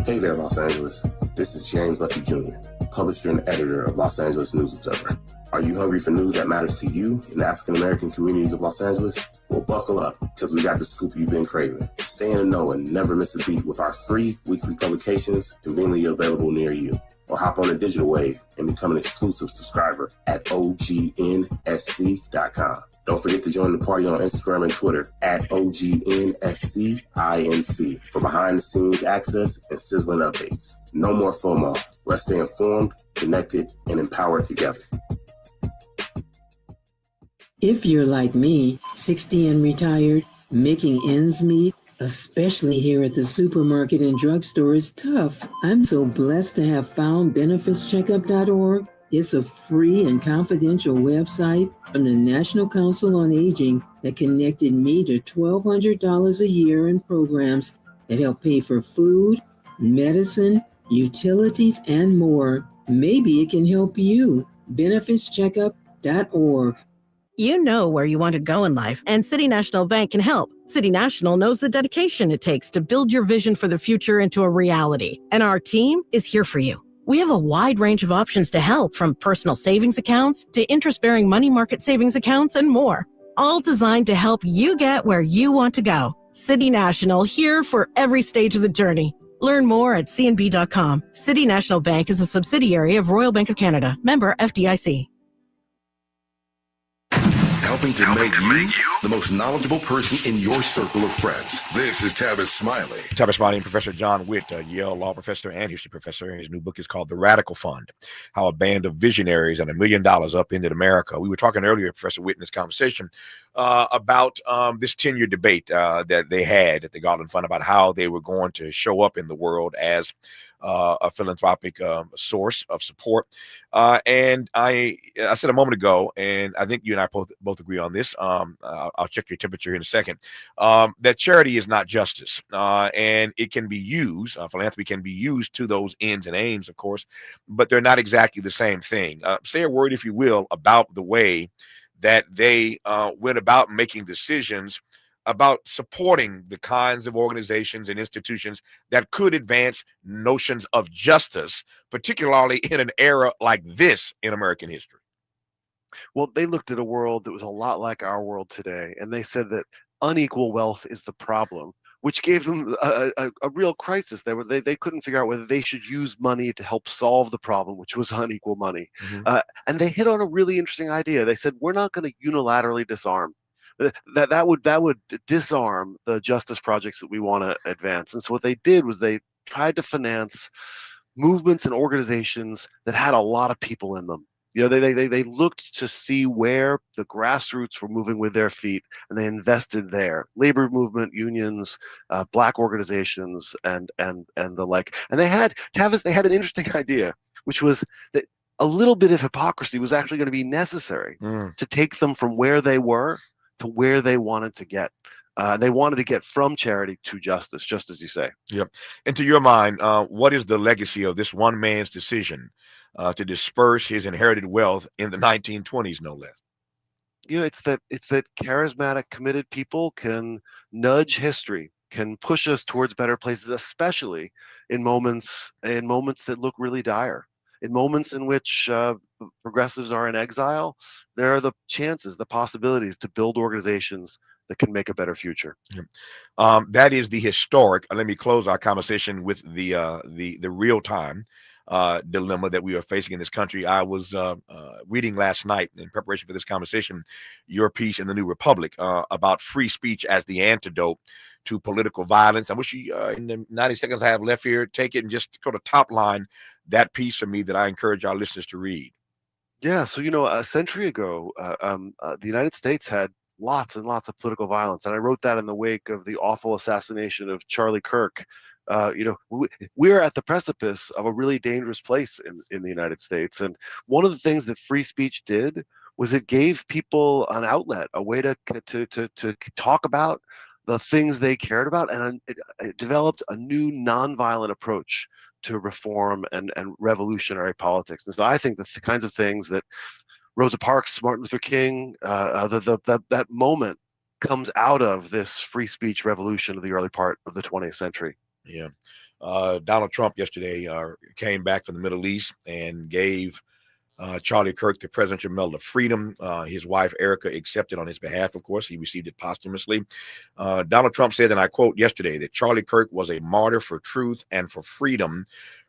Hey there, Los Angeles. This is James Lucky Jr., publisher and editor of Los Angeles News Observer. Are you hungry for news that matters to you in the African-American communities of Los Angeles? Well, buckle up, because we got the scoop you've been craving. Stay in the know and never miss a beat with our free weekly publications conveniently available near you. Or hop on the digital wave and become an exclusive subscriber at OGNSC.com. Don't forget to join the party on Instagram and Twitter at OGNSCINC for behind-the-scenes access and sizzling updates. No more FOMO. Let's stay informed, connected, and empowered together. If you're like me, 60 and retired, making ends meet, especially here at the supermarket and drugstore, is tough. I'm so blessed to have found benefitscheckup.org. It's a free and confidential website from the National Council on Aging that connected me to $1,200 a year in programs that help pay for food, medicine, utilities, and more. Maybe it can help you. benefitscheckup.org. You know where you want to go in life, and City National Bank can help. City National knows the dedication it takes to build your vision for the future into a reality, and our team is here for you. We have a wide range of options to help, from personal savings accounts to interest-bearing money market savings accounts and more, all designed to help you get where you want to go. City National, here for every stage of the journey. Learn more at cnb.com. City National Bank is a subsidiary of Royal Bank of Canada, member FDIC. Helping to make you the most knowledgeable person in your circle of friends. This is Tavis Smiley. Tavis Smiley and Professor John Witt, a Yale law professor and history professor. His new book is called The Radical Fund: How a Band of Visionaries and $1 Million Upended America. We were talking earlier, Professor Witt, in this conversation about this 10-year debate that they had at the Garland Fund about how they were going to show up in the world as a philanthropic source of support. And I said a moment ago, and I think you and I both agree on this. I'll check your temperature in a second. That charity is not justice, and it can be used. Philanthropy can be used to those ends and aims, of course, but they're not exactly the same thing. Say a word, if you will, about the way that they went about making decisions about supporting the kinds of organizations and institutions that could advance notions of justice, particularly in an era like this in American history. Well, they looked at a world that was a lot like our world today, and they said that unequal wealth is the problem, which gave them a real crisis. They couldn't figure out whether they should use money to help solve the problem, which was unequal money. And they hit on a really interesting idea. They said, we're not going to unilaterally disarm. That would disarm the justice projects that we want to advance. And so what they did was they tried to finance movements and organizations that had a lot of people in them. They looked to see where the grassroots were moving with their feet, and they invested there. Labor movement, unions, black organizations, and the like. And they had an interesting idea, which was that a little bit of hypocrisy was actually going to be necessary to take them from where they were to where they wanted to get. They wanted to get from charity to justice, just as you say. Yep. And to your mind, what is the legacy of this one man's decision to disperse his inherited wealth in the 1920s, no less? It's that charismatic, committed people can nudge history, can push us towards better places, especially in moments that look really dire. In moments in which progressives are in exile, there are the chances, the possibilities to build organizations that can make a better future. That is the historic. Let me close our conversation with the real time dilemma that we are facing in this country. I was reading last night in preparation for this conversation your piece in the New Republic about free speech as the antidote to political violence. I wish you, in the 90 seconds I have left here, take it and just go to top line that piece for me that I encourage our listeners to read. Yeah, so a century ago, the United States had lots and lots of political violence, and I wrote that in the wake of the awful assassination of Charlie Kirk. We're at the precipice of a really dangerous place in the United States, and one of the things that free speech did was it gave people an outlet, a way to talk about the things they cared about, and it developed a new nonviolent approach to reform and revolutionary politics. And so I think the kinds of things that Rosa Parks, Martin Luther King, that moment comes out of this free speech revolution of the early part of the 20th century. Yeah. Donald Trump yesterday came back from the Middle East and gave Charlie Kirk the Presidential Medal of Freedom. His wife, Erica, accepted on his behalf, of course. He received it posthumously. Donald Trump said, and I quote yesterday, that Charlie Kirk was a martyr for truth and for freedom.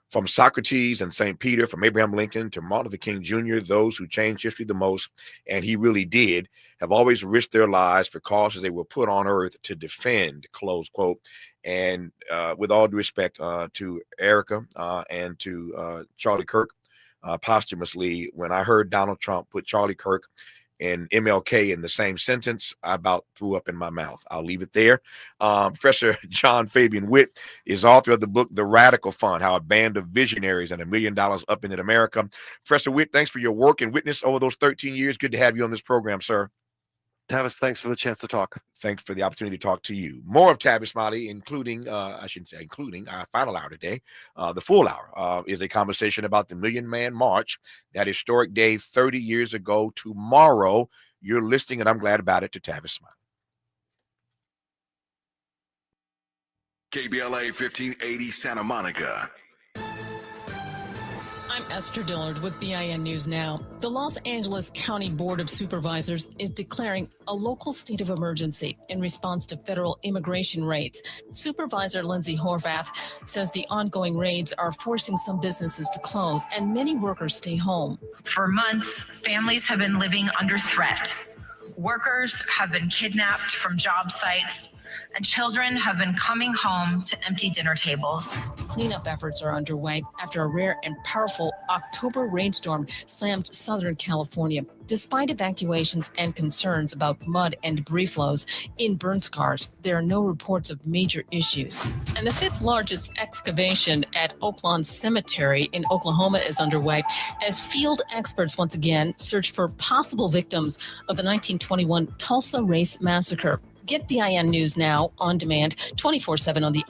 From Socrates and St. Peter, from Abraham Lincoln to Martin Luther King Jr., those who changed history the most, and he really did, have always risked their lives for causes they were put on earth to defend, close quote. And with all due respect to Erica and to Charlie Kirk, posthumously, when I heard Donald Trump put Charlie Kirk and MLK in the same sentence, I about threw up in my mouth. I'll leave it there. Professor John Fabian Witt is author of the book, The Radical Fund, How a Band of Visionaries and $1 Million Upended America. Professor Witt, thanks for your work and witness over those 13 years. Good to have you on this program, sir. Tavis, thanks for the chance to talk. Thanks for the opportunity to talk to you. More of Tavis Smiley, including our final hour today. The full hour is a conversation about the Million Man March, that historic day 30 years ago tomorrow. You're listening, and I'm glad about it, to Tavis Smiley. KBLA 1580 Santa Monica. I'm Esther Dillard with BIN News Now. The Los Angeles County Board of Supervisors is declaring a local state of emergency in response to federal immigration raids. Supervisor Lindsay Horvath says the ongoing raids are forcing some businesses to close and many workers stay home. For months, families have been living under threat. Workers have been kidnapped from job sites. and children have been coming home to empty dinner tables. Cleanup efforts are underway after a rare and powerful October rainstorm slammed Southern California. Despite evacuations and concerns about mud and debris flows in burn scars, there are no reports of major issues. And the fifth largest excavation at Oaklawn Cemetery in Oklahoma is underway as field experts once again search for possible victims of the 1921 Tulsa Race Massacre. Get BIN News now on demand 24/7 on the